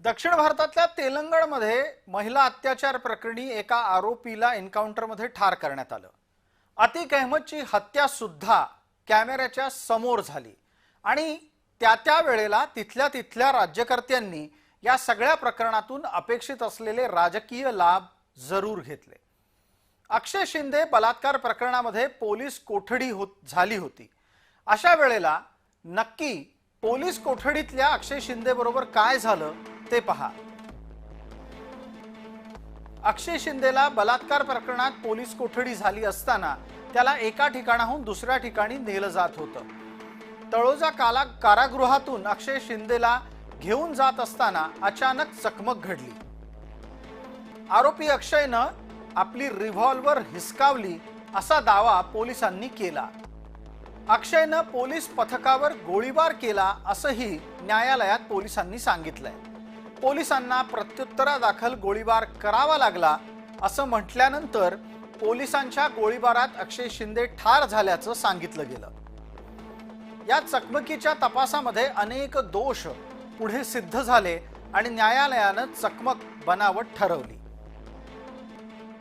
दक्षिण भारतातल्या तेलंगणमध्ये महिला अत्याचार प्रकरणी एका आरोपीला एन्काउंटरमध्ये ठार करण्यात आलं। अतिक अहमदची हत्या सुद्धा कॅमेऱ्याच्या समोर झाली आणि त्या वेळेला तिथल्या राज्यकर्त्यांनी या सगळ्या प्रकरणातून अपेक्षित असलेले राजकीय लाभ जरूर घेतले। अक्षय शिंदे बलात्कार प्रकरणामध्ये पोलीस कोठडी झाली होती। अशा वेळेला नक्की पोलीस कोठडीतल्या अक्षय शिंदे बरोबर काय झालं ते पहा। अक्षय शिंदेला बलात्कार प्रकरणात पोलीस कोठडी झाली असताना त्याला एका ठिकाणाहून दुसऱ्या ठिकाणी नेलं जात होतं। तळोजा कारागृहातून अक्षय शिंदेला घेऊन जात असताना अचानक चकमक घडली। आरोपी अक्षयनं आपली रिव्हॉल्वर हिसकावली असा दावा पोलिसांनी केला। अक्षयनं पोलीस पथकावर गोळीबार केला असंही न्यायालयात पोलिसांनी सांगितलंय। पोलिसांना प्रत्युत्तरादाखल गोळीबार करावा लागला असं म्हटल्यानंतर पोलिसांच्या गोळीबारात अक्षय शिंदे ठार झाल्याचं सांगितलं गेलं। या चकमकीच्या तपासामध्ये अनेक दोष पुढे सिद्ध झाले आणि न्यायालयानं चकमक बनावट ठरवली।